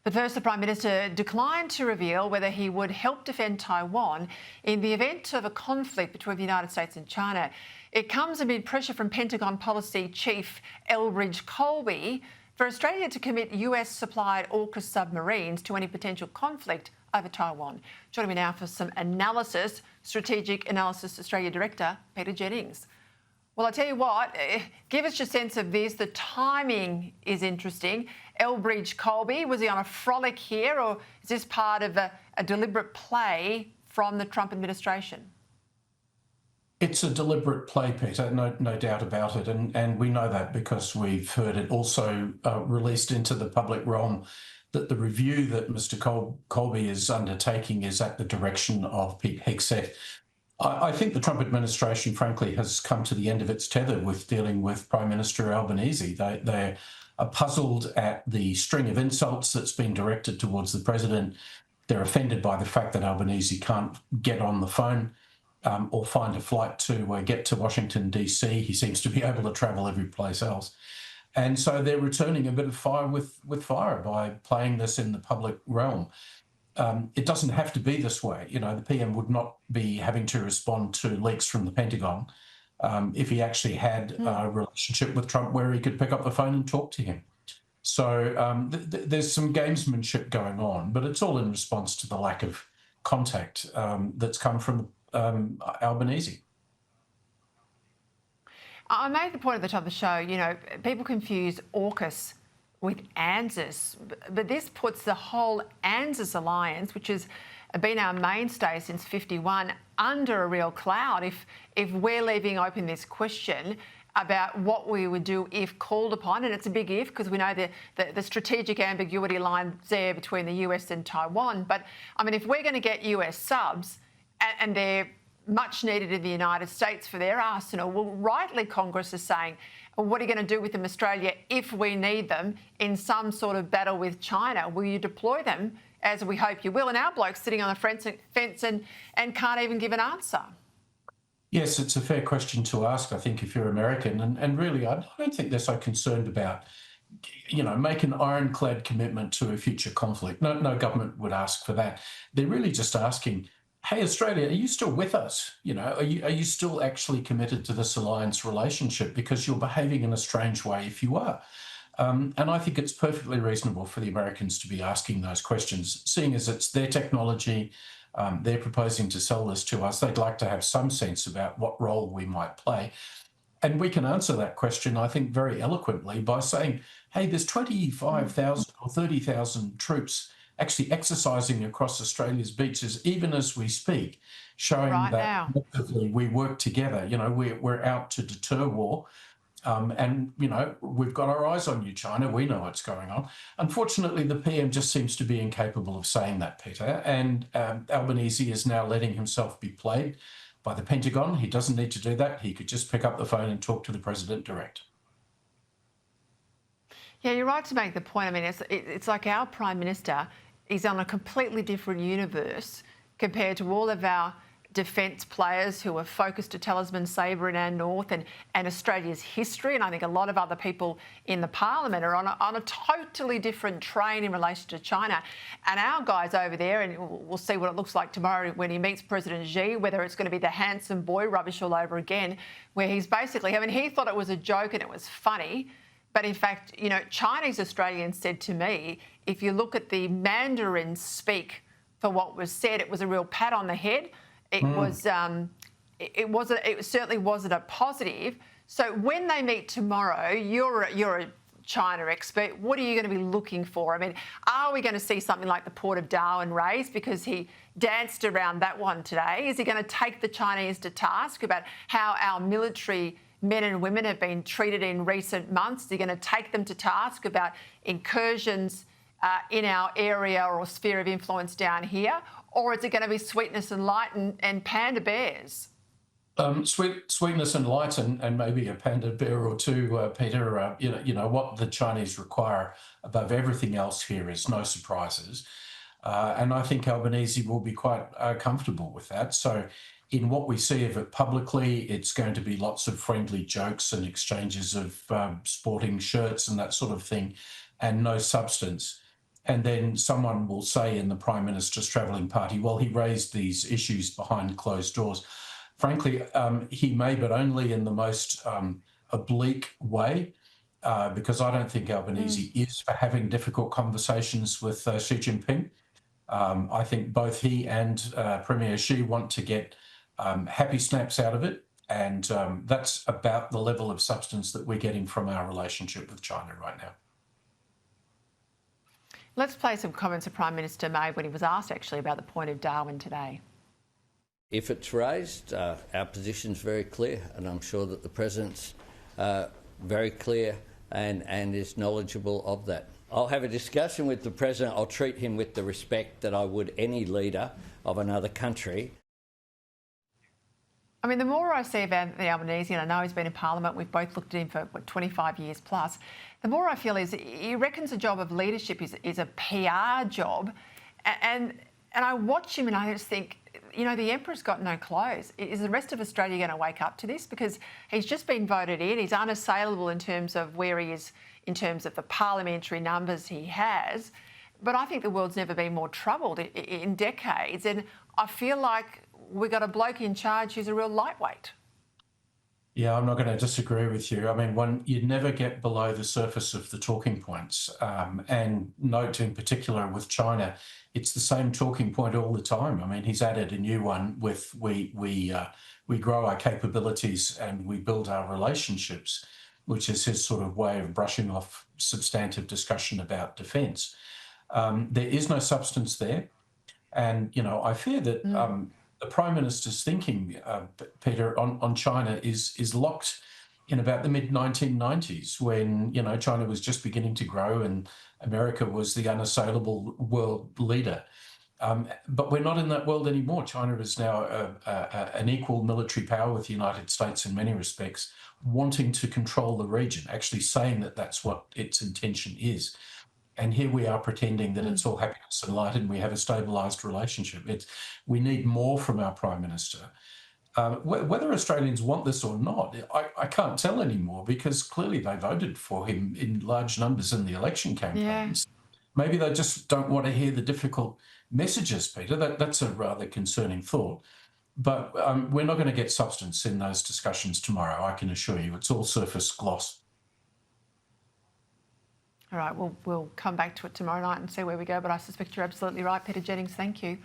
But first, the Prime Minister declined to reveal whether he would help defend Taiwan in the event of a conflict between the United States and China. It comes amid pressure from Pentagon Policy Chief Elbridge Colby for Australia to commit US-supplied AUKUS submarines to any potential conflict over Taiwan. Joining me now for some analysis, Strategic Analysis Australia Director Peter Jennings. Well, I tell you what, give us your sense of this. The timing is interesting. Elbridge Colby, was he on a frolic here, or is this part of a deliberate play from the Trump administration? It's a deliberate play, Peter, no doubt about it. And we know that because we've heard it also released into the public realm that the review that Mr. Colby is undertaking is at the direction of Pete Hegseth. I think the Trump administration, frankly, has come to the end of its tether with dealing with Prime Minister Albanese. They are puzzled at the string of insults that's been directed towards the president. They're offended by the fact that Albanese can't get on the phone or find a flight to get to Washington, D.C. He seems to be able to travel every place else. And so they're returning a bit of fire with fire by playing this in the public realm. It doesn't have to be this way. You know, the PM would not be having to respond to leaks from the Pentagon if he actually had a relationship with Trump where he could pick up the phone and talk to him. So there's some gamesmanship going on, but it's all in response to the lack of contact that's come from Albanese. I made the point at the top of the show, you know, people confuse AUKUS with ANZUS, but this puts the whole ANZUS alliance, which has been our mainstay since '51, under a real cloud if we're leaving open this question about what we would do if called upon, and it's a big if because we know the strategic ambiguity line there between the US and Taiwan. But I mean, if we're going to get US subs and they're much needed in the United States for their arsenal, well, rightly Congress is saying, well, what are you going to do with them, Australia, if we need them in some sort of battle with China? Will you deploy them, as we hope you will? And our bloke's sitting on the fence and can't even give an answer. Yes, it's a fair question to ask, I think, if you're American. And really, I don't think they're so concerned about, you know, make an ironclad commitment to a future conflict. No government would ask for that. They're really just asking, hey, Australia, are you still with us? You know, are you still actually committed to this alliance relationship? Because you're behaving in a strange way if you are. And I think it's perfectly reasonable for the Americans to be asking those questions, seeing as it's their technology. They're proposing to sell this to us. They'd like to have some sense about what role we might play. And we can answer that question, I think, very eloquently by saying, hey, there's 25,000 or 30,000 troops actually exercising across Australia's beaches, even as we speak, showing right that collectively we work together. You know, we're out to deter war. And, you know, we've got our eyes on you, China. We know what's going on. Unfortunately, the PM just seems to be incapable of saying that, Peter. And Albanese is now letting himself be played by the Pentagon. He doesn't need to do that. He could just pick up the phone and talk to the president direct. Yeah, you're right to make the point. I mean, it's like our Prime Minister is on a completely different universe compared to all of our defence players who are focused to Talisman Sabre in our north and Australia's history. And I think a lot of other people in the parliament are on a totally different train in relation to China. And our guys over there, and we'll see what it looks like tomorrow when he meets President Xi, whether it's going to be the handsome boy rubbish all over again, where he's basically, I mean, he thought it was a joke and it was funny. But in fact, you know, Chinese Australians said to me, if you look at the Mandarin speak for what was said, it was a real pat on the head. It was, it certainly wasn't a positive. So when they meet tomorrow, you're a China expert. What are you going to be looking for? I mean, are we going to see something like the Port of Darwin raise because he danced around that one today? Is he going to take the Chinese to task about how our military men and women have been treated in recent months? Is he going to take them to task about incursions in our area or sphere of influence down here? Or is it going to be sweetness and light and panda bears? Sweetness and light and maybe a panda bear or two, Peter. You know what the Chinese require above everything else here is no surprises. And I think Albanese will be quite comfortable with that. So in what we see of it publicly, it's going to be lots of friendly jokes and exchanges of sporting shirts and that sort of thing, and no substance. And then someone will say in the Prime Minister's travelling party, well, he raised these issues behind closed doors. Frankly, he may, but only in the most oblique way, because I don't think Albanese is for having difficult conversations with Xi Jinping. I think both he and Premier Xi want to get happy snaps out of it. And that's about the level of substance that we're getting from our relationship with China right now. Let's play some comments the Prime Minister made when he was asked actually about the point of Darwin today. If it's raised, our position's very clear, and I'm sure that the President's very clear and is knowledgeable of that. I'll have a discussion with the President. I'll treat him with the respect that I would any leader of another country. I mean, the more I see about the Albanese, and I know he's been in Parliament, we've both looked at him for, 25 years plus, the more I feel is he reckons the job of leadership is a PR job. And I watch him and I just think, you know, the Emperor's got no clothes. Is the rest of Australia going to wake up to this? Because he's just been voted in. He's unassailable in terms of where he is, in terms of the parliamentary numbers he has. But I think the world's never been more troubled in decades. And I feel like we've got a bloke in charge who's a real lightweight. Yeah, I'm not going to disagree with you. I mean, you never get below the surface of the talking points. And note in particular with China, it's the same talking point all the time. I mean, he's added a new one with we grow our capabilities and we build our relationships, which is his sort of way of brushing off substantive discussion about defence. There is no substance there. And, you know, I fear that the Prime Minister's thinking, Peter, on China is locked in about the mid-1990s when, you know, China was just beginning to grow and America was the unassailable world leader. But we're not in that world anymore. China is now an equal military power with the United States in many respects, wanting to control the region, actually saying that that's what its intention is. And here we are pretending that it's all happiness and light and we have a stabilised relationship. We need more from our Prime Minister. Whether Australians want this or not, I can't tell anymore because clearly they voted for him in large numbers in the election campaigns. Yeah. Maybe they just don't want to hear the difficult messages, Peter. That's a rather concerning thought. But we're not going to get substance in those discussions tomorrow, I can assure you. It's all surface gloss. All right, we'll come back to it tomorrow night and see where we go, but I suspect you're absolutely right. Peter Jennings, thank you.